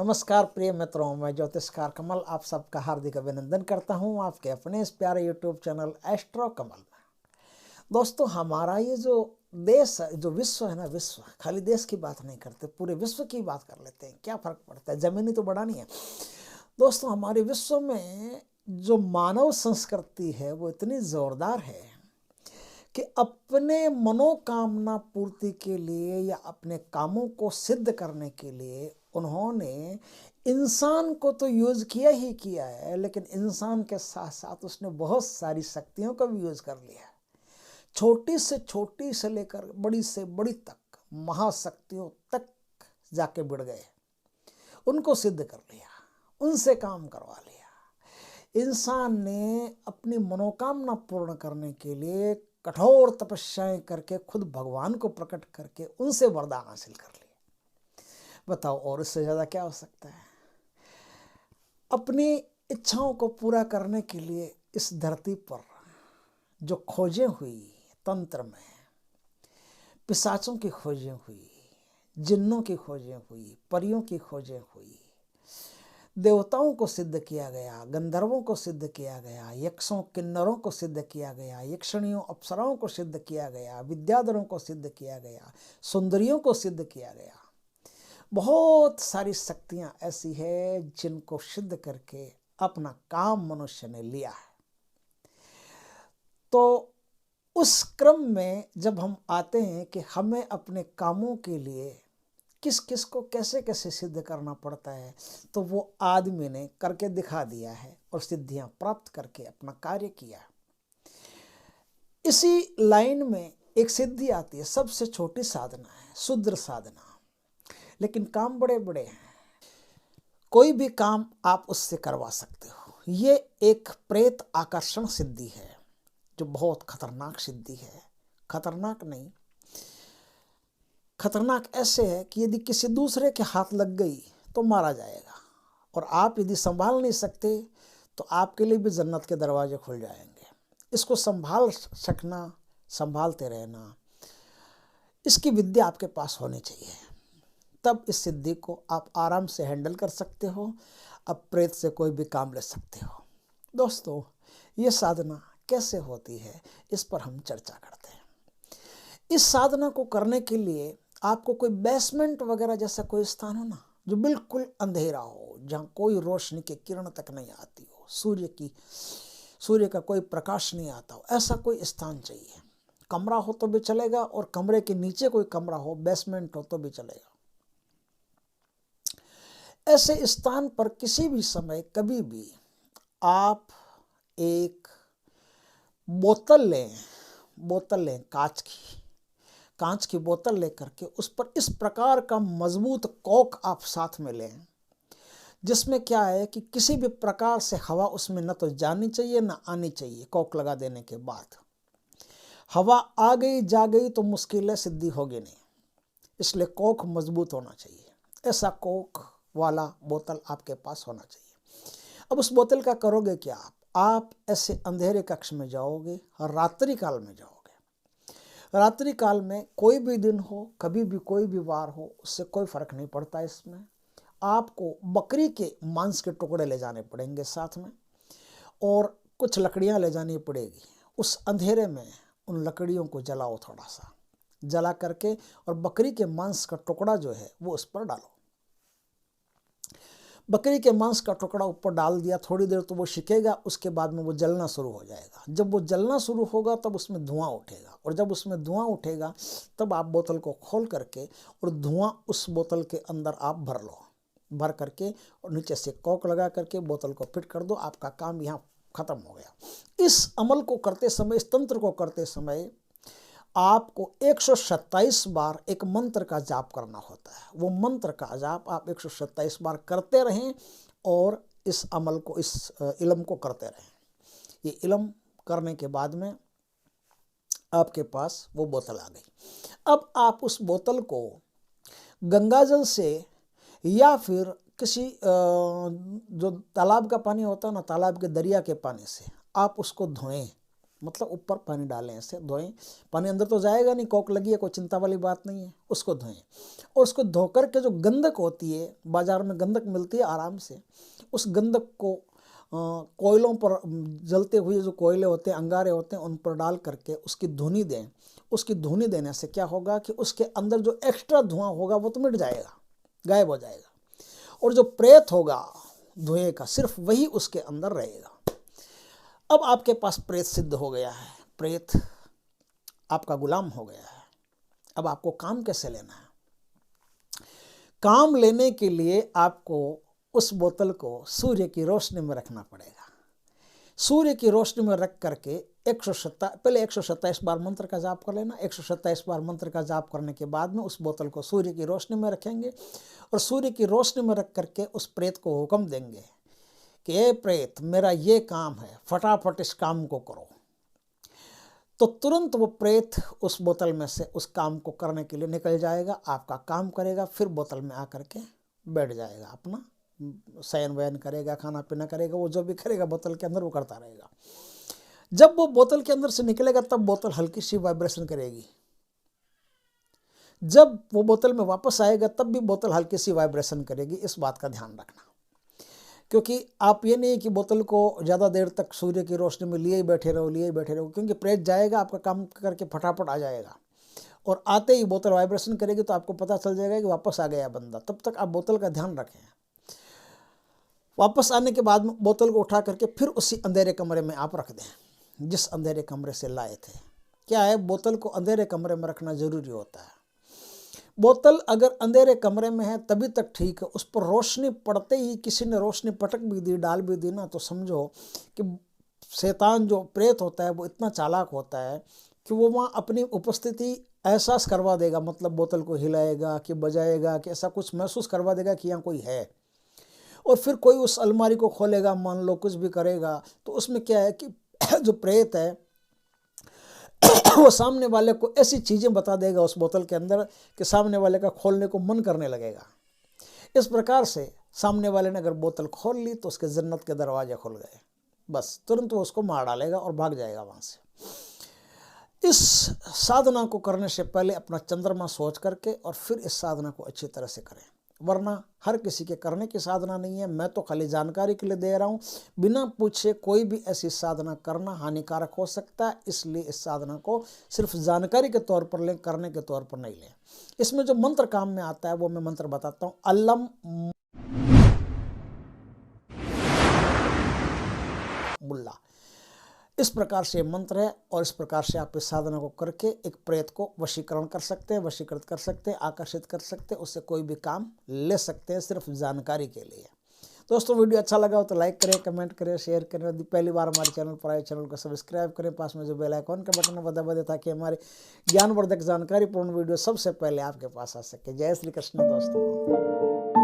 नमस्कार प्रिय मित्रों, मैं ज्योतिषकार कमल आप सबका हार्दिक अभिनंदन करता हूं आपके अपने इस प्यारे यूट्यूब चैनल एस्ट्रो कमल में। दोस्तों, हमारा ये जो देश जो विश्व है ना, विश्व खाली देश की बात नहीं करते, पूरे विश्व की बात कर लेते हैं। क्या फर्क पड़ता है, जमीनी तो बढ़ानी है। दोस्तों, हमारे विश्व में जो मानव संस्कृति है वो इतनी जोरदार है कि अपने मनोकामना पूर्ति के लिए या अपने कामों को सिद्ध करने के लिए उन्होंने इंसान को तो यूज किया ही किया है, लेकिन इंसान के साथ साथ उसने बहुत सारी शक्तियों का भी यूज कर लिया है। छोटी से लेकर बड़ी से बड़ी तक महाशक्तियों तक जाके भिड़ गए, उनको सिद्ध कर लिया, उनसे काम करवा लिया। इंसान ने अपनी मनोकामना पूर्ण करने के लिए कठोर तपस्याएं करके खुद भगवान को प्रकट करके उनसे वरदान हासिल कर लिए। बताओ, और इससे ज़्यादा क्या हो सकता है। अपनी इच्छाओं को पूरा करने के लिए इस धरती पर जो खोजें हुई, तंत्र में पिशाचों की खोजें हुई, जिन्नों की खोजें हुई, परियों की खोजें हुई, देवताओं को सिद्ध किया गया, गंधर्वों को सिद्ध किया गया, यक्षों किन्नरों को सिद्ध किया गया, यक्षिणियों अप्सराओं को सिद्ध किया गया, विद्याधरों को सिद्ध किया गया, सुंदरियों को सिद्ध किया गया। बहुत सारी शक्तियां ऐसी है जिनको सिद्ध करके अपना काम मनुष्य ने लिया है। तो उस क्रम में जब हम आते हैं कि हमें अपने कामों के लिए किस किस को कैसे कैसे सिद्ध करना पड़ता है, तो वो आदमी ने करके दिखा दिया है और सिद्धियां प्राप्त करके अपना कार्य किया। इसी लाइन में एक सिद्धि आती है, सबसे छोटी साधना है शुद्र साधना, लेकिन काम बड़े बड़े हैं। कोई भी काम आप उससे करवा सकते हो। ये एक प्रेत आकर्षण सिद्धि है जो बहुत खतरनाक सिद्धि है। खतरनाक नहीं, खतरनाक ऐसे है कि यदि किसी दूसरे के हाथ लग गई तो मारा जाएगा, और आप यदि संभाल नहीं सकते तो आपके लिए भी जन्नत के दरवाजे खुल जाएंगे। इसको संभाल सकना, संभालते रहना, इसकी विद्या आपके पास होनी चाहिए, तब इस सिद्धि को आप आराम से हैंडल कर सकते हो। अब प्रेत से कोई भी काम ले सकते हो। दोस्तों, ये साधना कैसे होती है, इस पर हम चर्चा करते हैं। इस साधना को करने के लिए आपको कोई बेसमेंट वगैरह जैसा कोई स्थान हो ना, जो बिल्कुल अंधेरा हो, जहाँ कोई रोशनी की किरण तक नहीं आती हो, सूर्य का कोई प्रकाश नहीं आता हो, ऐसा कोई स्थान चाहिए। कमरा हो तो भी चलेगा, और कमरे के नीचे कोई कमरा हो, बेसमेंट हो तो भी चलेगा। ऐसे स्थान पर किसी भी समय कभी भी आप एक बोतल लें कांच की बोतल लेकर के उस पर इस प्रकार का मजबूत कॉक आप साथ में लें, जिसमें क्या है कि किसी भी प्रकार से हवा उसमें न तो जानी चाहिए न आनी चाहिए। कॉक लगा देने के बाद हवा आ गई जा गई तो मुश्किल है, सिद्धि होगी नहीं, इसलिए कॉक मजबूत होना चाहिए। ऐसा कॉक वाला बोतल आपके पास होना चाहिए। अब उस बोतल का करोगे क्या, आप ऐसे अंधेरे कक्ष में जाओगे, रात्रि काल में जाओगे। रात्रि काल में कोई भी दिन हो, कभी भी कोई भी वार हो, उससे कोई फर्क नहीं पड़ता। इसमें आपको बकरी के मांस के टुकड़े ले जाने पड़ेंगे साथ में, और कुछ लकड़ियां ले जानी पड़ेगी। उस अंधेरे में उन लकड़ियों को जलाओ, थोड़ा सा जला करके, और बकरी के मांस का टुकड़ा जो है वो उस पर डालो। बकरी के मांस का टुकड़ा ऊपर डाल दिया, थोड़ी देर तो वो सिकेगा, उसके बाद में वो जलना शुरू हो जाएगा। जब वो जलना शुरू होगा तब उसमें धुआं उठेगा, और जब उसमें धुआं उठेगा तब आप बोतल को खोल करके और धुआं उस बोतल के अंदर आप भर करके, और नीचे से कॉक लगा करके बोतल को फिट कर दो। आपका काम यहाँ खत्म हो गया। इस अमल को करते समय, इस तंत्र को करते समय आपको 127 बार एक मंत्र का जाप करना होता है। वो मंत्र का जाप आप 127 बार करते रहें, और इस अमल को, इस इलम को करते रहें। ये इलम करने के बाद में आपके पास वो बोतल आ गई। अब आप उस बोतल को गंगाजल से या फिर किसी जो तालाब का पानी होता है ना, तालाब के दरिया के पानी से आप उसको धोएं। मतलब ऊपर पानी डालें, ऐसे धोएं। पानी अंदर तो जाएगा नहीं, कोक लगी है, कोई चिंता वाली बात नहीं है। उसको धोएं और उसको धोकर के जो गंधक होती है, बाजार में गंधक मिलती है आराम से, उस गंधक को कोयलों पर, जलते हुए जो कोयले होते हैं, अंगारे होते हैं, उन पर डाल करके उसकी धुनी दें। उसकी धुनी देने से क्या होगा कि उसके अंदर जो एक्स्ट्रा धुआं होगा वो तो मिट जाएगा, गायब हो जाएगा, और जो प्रेत होगा धुएं का सिर्फ वही उसके अंदर रहेगा। अब आपके पास प्रेत सिद्ध हो गया है, प्रेत आपका गुलाम हो गया है। अब आपको काम कैसे लेना है? काम लेने के लिए आपको उस बोतल को सूर्य की रोशनी में रखना पड़ेगा। सूर्य की रोशनी में रख करके पहले 127 बार मंत्र का जाप कर लेना। 127 बार मंत्र का जाप करने के बाद में उस बोतल को सूर्य की रोशनी में रखेंगे और सूर्य की रोशनी में रख करके उस प्रेत को हुक्म देंगे कि ए प्रेत, मेरा ये काम है, फटाफट इस काम को करो। तो तुरंत वो प्रेत उस बोतल में से उस काम को करने के लिए निकल जाएगा, आपका काम करेगा, फिर बोतल में आकर के बैठ जाएगा, अपना शयन वयन करेगा, खाना पीना करेगा, वो जो भी करेगा बोतल के अंदर वो करता रहेगा। जब वो बोतल के अंदर से निकलेगा तब बोतल हल्की सी वाइब्रेशन करेगी। जब वो बोतल में वापस आएगा तब भी बोतल हल्की सी वाइब्रेशन करेगी। इस बात का ध्यान रखना, क्योंकि आप ये नहीं कि बोतल को ज़्यादा देर तक सूर्य की रोशनी में लिए ही बैठे रहो, क्योंकि प्रेत जाएगा, आपका काम करके फटाफट आ जाएगा और आते ही बोतल वाइब्रेशन करेगी तो आपको पता चल जाएगा कि वापस आ गया बंदा। तब तक आप बोतल का ध्यान रखें। वापस आने के बाद में बोतल को उठा करके फिर उसी अंधेरे कमरे में आप रख दें जिस अंधेरे कमरे से लाए थे। क्या है, बोतल को अंधेरे कमरे में रखना जरूरी होता है। बोतल अगर अंधेरे कमरे में है तभी तक ठीक है, उस पर रोशनी पड़ते ही किसी ने रोशनी पटक भी दी, डाल भी दी ना, तो समझो कि शैतान जो प्रेत होता है वो इतना चालाक होता है कि वो वहाँ अपनी उपस्थिति एहसास करवा देगा। मतलब बोतल को हिलाएगा कि बजाएगा कि ऐसा कुछ महसूस करवा देगा कि यहाँ कोई है, और फिर कोई उस अलमारी को खोलेगा, मान लो कुछ भी करेगा, तो उसमें क्या है कि जो प्रेत है वो सामने वाले को ऐसी चीज़ें बता देगा उस बोतल के अंदर कि सामने वाले का खोलने को मन करने लगेगा। इस प्रकार से सामने वाले ने अगर बोतल खोल ली तो उसके जन्नत के दरवाजे खुल गए, बस तुरंत वो उसको मार डालेगा और भाग जाएगा वहाँ से। इस साधना को करने से पहले अपना चंद्रमा सोच करके और फिर इस साधना को अच्छी तरह से करें, वरना हर किसी के करने की साधना नहीं है। मैं तो खाली जानकारी के लिए दे रहा हूँ। बिना पूछे कोई भी ऐसी साधना करना हानिकारक हो सकता है, इसलिए इस साधना को सिर्फ जानकारी के तौर पर लें, करने के तौर पर नहीं लें। इसमें जो मंत्र काम में आता है वो मैं मंत्र बताता हूँ। अल्लम मुल्ला, इस प्रकार से मंत्र है और इस प्रकार से आप इस साधना को करके एक प्रेत को वशीकरण कर सकते हैं, वशीकृत कर सकते हैं, आकर्षित कर सकते हैं, उससे कोई भी काम ले सकते हैं, सिर्फ जानकारी के लिए। दोस्तों वीडियो अच्छा लगा हो तो लाइक करें, कमेंट करें, शेयर करें। यदि पहली बार हमारे चैनल पर आए, चैनल को सब्सक्राइब करें, पास में जो बेल आइकॉन का बटन है दबा दें ताकि हमारे ज्ञानवर्धक जानकारीपूर्ण वीडियो सबसे पहले आपके पास आ सके। जय श्री कृष्ण दोस्तों।